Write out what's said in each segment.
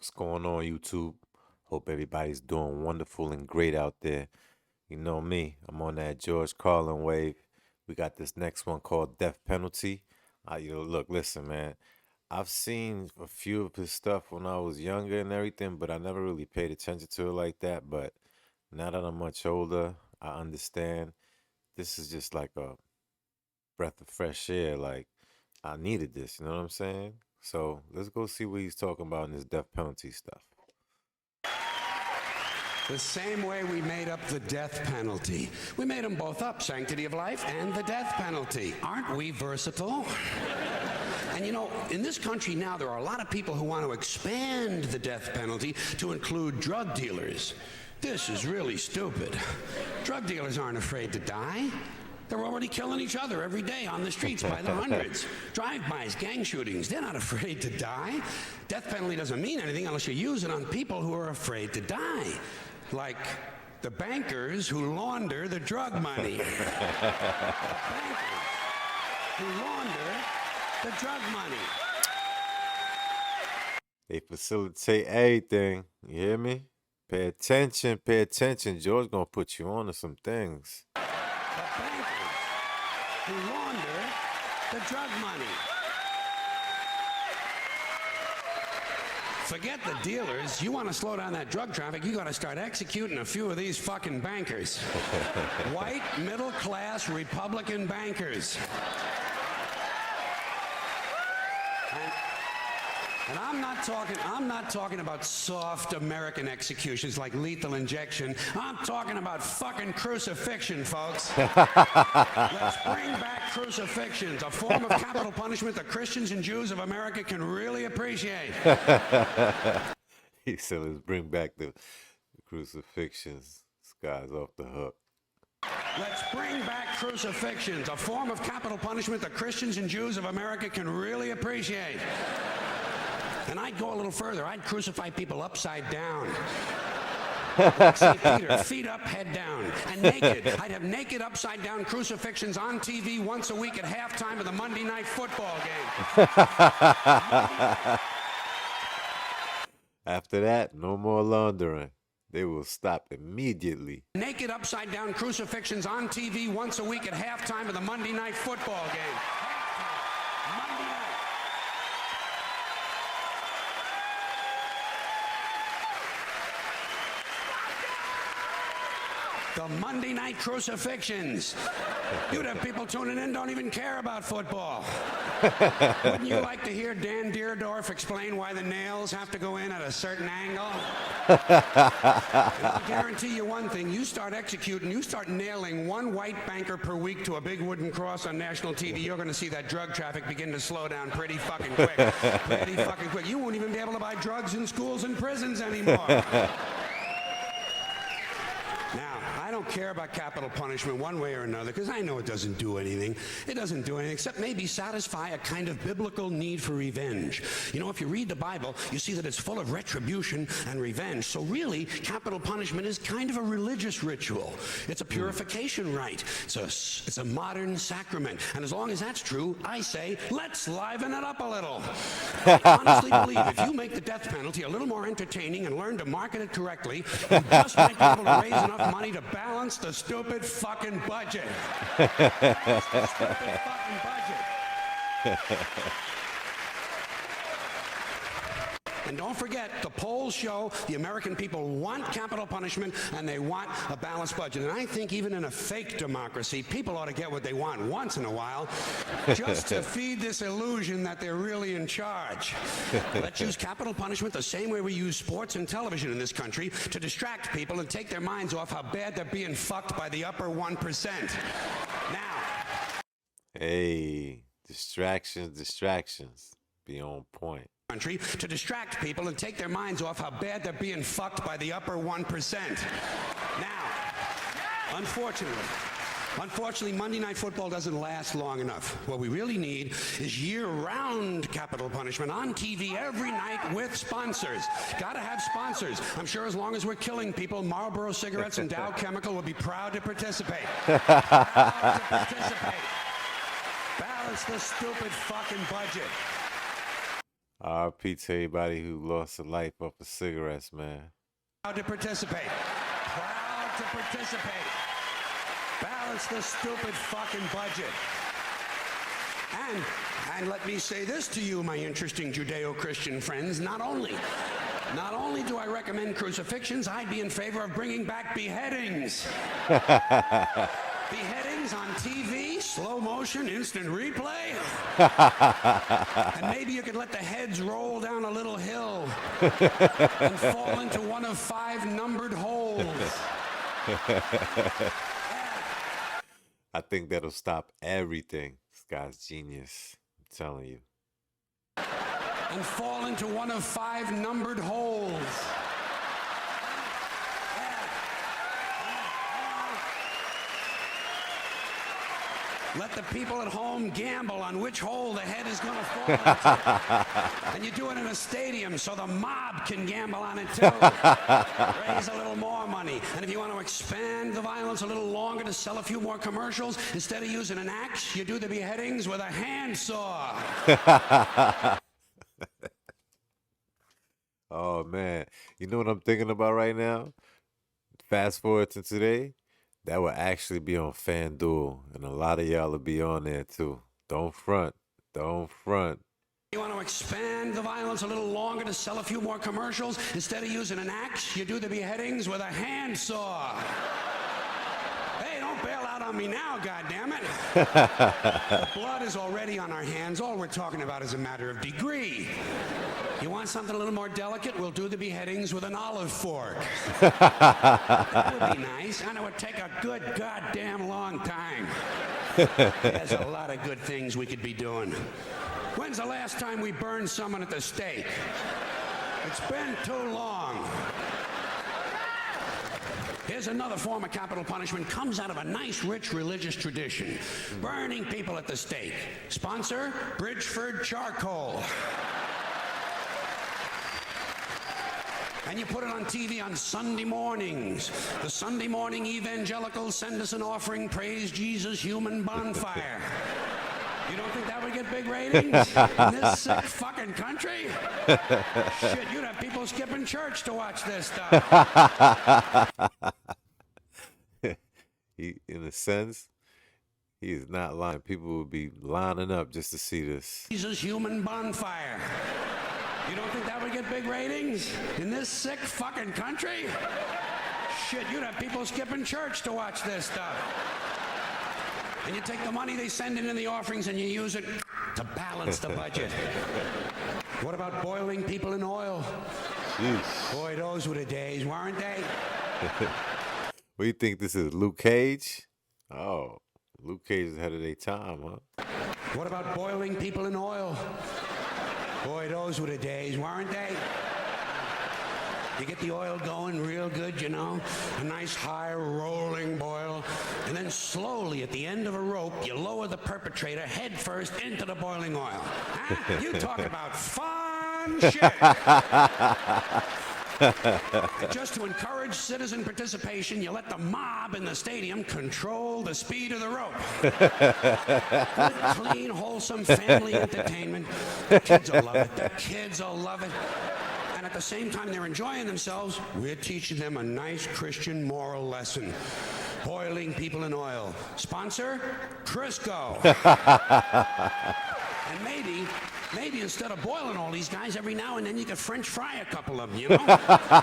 What's going on, YouTube? Hope everybody's doing wonderful and great out there. You know me, I'm on that George Carlin wave. We got this next one called Death Penalty. Look, listen, man. I've seen a few of his stuff when I was younger and everything, but I never really paid attention to it like that. But now that I'm much older, I understand this is just like a breath of fresh air. Like, I needed this, you know what I'm saying? So let's go see what he's talking about in this death penalty stuff. The same way we made up the death penalty. We made them both up, sanctity of life and the death penalty. Aren't we versatile? And you know, in this country now, there are a lot of people who want to expand the death penalty to include drug dealers. This is really stupid. Drug dealers aren't afraid to die. They're already killing each other every day on the streets by the hundreds. Drive-bys, gang shootings, they're not afraid to die. Death penalty doesn't mean anything unless you use it on people who are afraid to die. Like the bankers who launder the drug money. The bankers who launder the drug money. They facilitate everything. You hear me? Pay attention, pay attention. George gonna put you on to some things. The bankers who launder the drug money. Forget the dealers. You want to slow down that drug traffic, you got to start executing a few of these fucking bankers. White, middle-class, Republican bankers. And I'm not talking about soft American executions like lethal injection. I'm talking about fucking crucifixion, folks. Let's bring back crucifixions, a form of capital punishment that Christians and Jews of America can really appreciate. He said, let's bring back the crucifixions. This guy's off the hook. Let's bring back crucifixions, a form of capital punishment that Christians and Jews of America can really appreciate. And I'd go a little further. I'd crucify people upside down. Like St. Peter, feet up, head down, and naked. I'd have naked upside down crucifixions on TV once a week at halftime of the Monday Night Football game. After that, no more laundering. They will stop immediately. Naked upside down crucifixions on TV once a week at halftime of the Monday Night Football game. Monday night. The Monday night crucifixions. You'd have people tuning in don't even care about football. Wouldn't you like to hear Dan Deerdorf explain why the nails have to go in at a certain angle? And I'll guarantee you one thing. You start executing, you start nailing one white banker per week to a big wooden cross on national TV, you're going to see that drug traffic begin to slow down pretty fucking quick. Pretty fucking quick. You won't even be able to buy drugs in schools and prisons anymore. Now, I don't care about capital punishment one way or another because I know it doesn't do anything. It doesn't do anything except maybe satisfy a kind of biblical need for revenge. You know, if you read the Bible, you see that it's full of retribution and revenge. So really, capital punishment is kind of a religious ritual. It's a purification rite. It's a modern sacrament. And as long as that's true, I say, let's liven it up a little. I honestly believe if you make the death penalty a little more entertaining and learn to market it correctly, you just might be able to raise enough money to balance the stupid fucking budget. Balance the stupid fucking budget. And don't forget, the polls show the American people want capital punishment and they want a balanced budget. And I think even in a fake democracy, people ought to get what they want once in a while, just to feed this illusion that they're really in charge. Let's use capital punishment the same way we use sports and television in this country to distract people and take their minds off how bad they're being fucked by the upper 1%. Now. Hey, distractions. Be on point. Country to distract people and take their minds off how bad they're being fucked by the upper 1%. Now, unfortunately, Monday Night Football doesn't last long enough. What we really need is year-round capital punishment on TV every night with sponsors. Gotta have sponsors. I'm sure as long as we're killing people, Marlboro Cigarettes and Dow Chemical will be proud to participate. Proud to participate. Balance the stupid fucking budget. RP to everybody who lost a life off of cigarettes, man. Proud to participate. Proud to participate. Balance the stupid fucking budget. And let me say this to you, my interesting Judeo-Christian friends, not only do I recommend crucifixions, I'd be in favor of bringing back beheadings. Beheadings on TV, slow motion, instant replay. And maybe you could let the heads roll down a little hill and fall into one of 5 numbered holes. I think that'll stop everything. This guy's genius. I'm telling you. And fall into one of 5 numbered holes. Let the people at home gamble on which hole the head is going to fall into. And you do it in a stadium so the mob can gamble on it too. Raise a little more money. And if you want to expand the violence a little longer to sell a few more commercials, instead of using an axe, you do the beheadings with a handsaw. Oh, man. You know what I'm thinking about right now? Fast forward to today. That will actually be on FanDuel, and a lot of y'all will be on there too. Don't front. Don't front. You want to expand the violence a little longer to sell a few more commercials? Instead of using an axe, you do the beheadings with a handsaw. Hey, don't bail out on me now, goddammit. The blood is already on our hands. All we're talking about is a matter of degree. You want something a little more delicate? We'll do the beheadings with an olive fork. That would be nice, and it would take a good goddamn long time. There's a lot of good things we could be doing. When's the last time we burned someone at the stake? It's been too long. Here's another form of capital punishment. Comes out of a nice, rich religious tradition. Burning people at the stake. Sponsor, Bridgeford Charcoal. And you put it on TV on Sunday mornings. The Sunday morning evangelicals send us an offering, praise Jesus, human bonfire. You don't think that would get big ratings in this sick fucking country? Shit, you'd have people skipping church to watch this stuff. In a sense, he is not lying. People would be lining up just to see this. Jesus, human bonfire. You don't think that would get big ratings in this sick fucking country? Shit, you'd have people skipping church to watch this stuff. And you take the money they send in the offerings and you use it to balance the budget. What about boiling people in oil? Jeez. Boy, those were the days, weren't they? What do you think this is, Luke Cage? Oh, Luke Cage is ahead of their time, huh? What about boiling people in oil? Boy, those were the days, weren't they? You get the oil going real good, you know, a nice high rolling boil, and then slowly at the end of a rope, you lower the perpetrator head first into the boiling oil. Huh? You talk about fun shit. And just to encourage citizen participation, you let the mob in the stadium control the speed of the rope. Good, clean, wholesome family entertainment. The kids will love it. The kids will love it. And at the same time they're enjoying themselves, we're teaching them a nice Christian moral lesson. Boiling people in oil. Sponsor, Crisco. And maybe instead of boiling all these guys, every now and then you could French fry a couple of them, you know?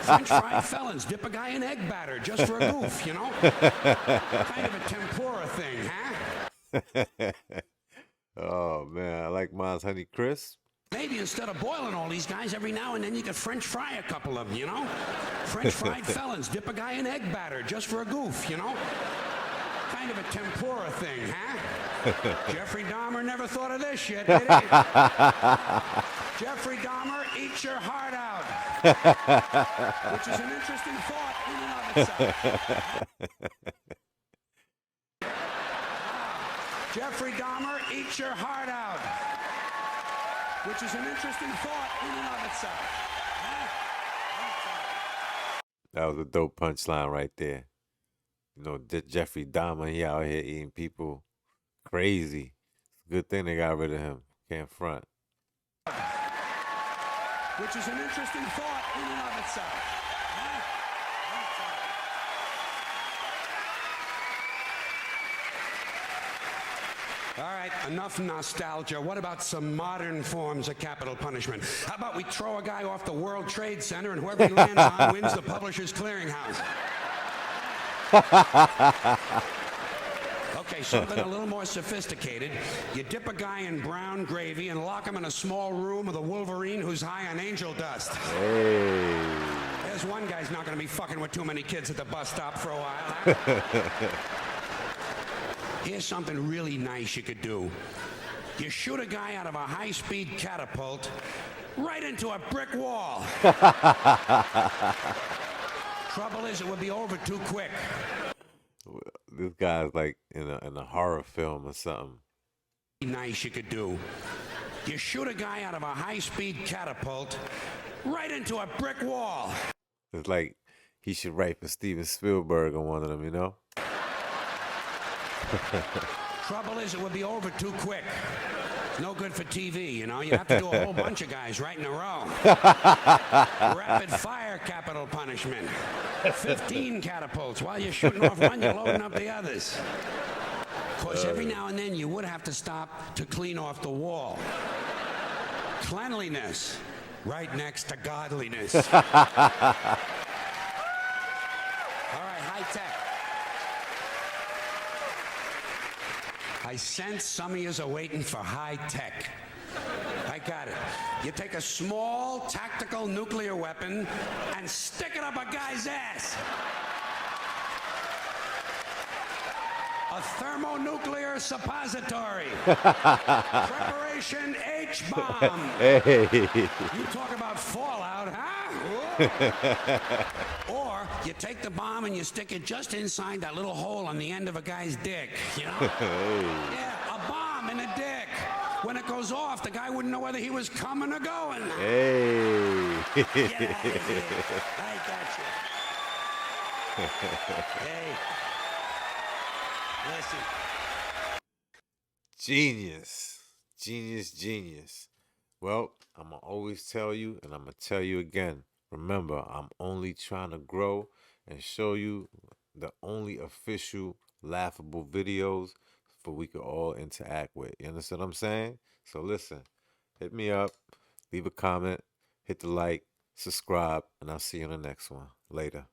French fry felons, dip a guy in egg batter just for a goof, you know? Kind of a tempura thing, huh? Oh, man, I like mine's Honey Crisp. Maybe instead of boiling all these guys, every now and then you could French fry a couple of them, you know? French fried felons, dip a guy in egg batter just for a goof, you know? Kind of a tempura thing, huh? Jeffrey Dahmer never thought of this shit, did he? Jeffrey Dahmer, eat your heart out. Which is an interesting thought in and of itself. Jeffrey Dahmer, eat your heart out. Which is an interesting thought in and of itself. That was a dope punchline right there. You know, Jeffrey Dahmer, he out here eating people crazy. It's a good thing they got rid of him. Can't front. which is an interesting thought in and of itself. Huh? All right, enough nostalgia. What about some modern forms of capital punishment? How about we throw a guy off the World Trade Center and whoever he lands on wins the Publishers Clearinghouse? Okay, something a little more sophisticated. You dip a guy in brown gravy and lock him in a small room with a Wolverine who's high on angel dust. Hey. There's one guy's not going to be fucking with too many kids at the bus stop for a while. Huh? Here's something really nice you could do. You shoot a guy out of a high-speed catapult right into a brick wall. Trouble is, it would be over too quick. This guy's like in a horror film or something. Nice you could do. You shoot a guy out of a high-speed catapult right into a brick wall. It's like he should write for Steven Spielberg on one of them, you know? Trouble is, it would be over too quick. It's no good for TV, you know? You have to do a whole bunch of guys right in a row. Rapid fire capital punishment. 15 catapults. While you're shooting off one, you're loading up the others. Of course, every now and then you would have to stop to clean off the wall. Cleanliness, right next to godliness. All right, high tech. I sense some of yous are waiting for high tech. I got it. You take a small tactical nuclear weapon and stick it up a guy's ass. A thermonuclear suppository. Preparation H-bomb. Hey. You talk about fallout, huh? Or you take the bomb and you stick it just inside that little hole on the end of a guy's dick, you know? Hey. Yeah, a bomb in a dick. When it goes off, the guy wouldn't know whether he was coming or going. Hey. Get out of here. I got you. Hey. Listen. Genius. Genius, genius. Well, I'm going to always tell you, and I'm going to tell you again. Remember, I'm only trying to grow and show you the only official laughable videos for we could all interact with. You understand what I'm saying? So listen, hit me up, leave a comment, hit the like, subscribe, and I'll see you in the next one. Later.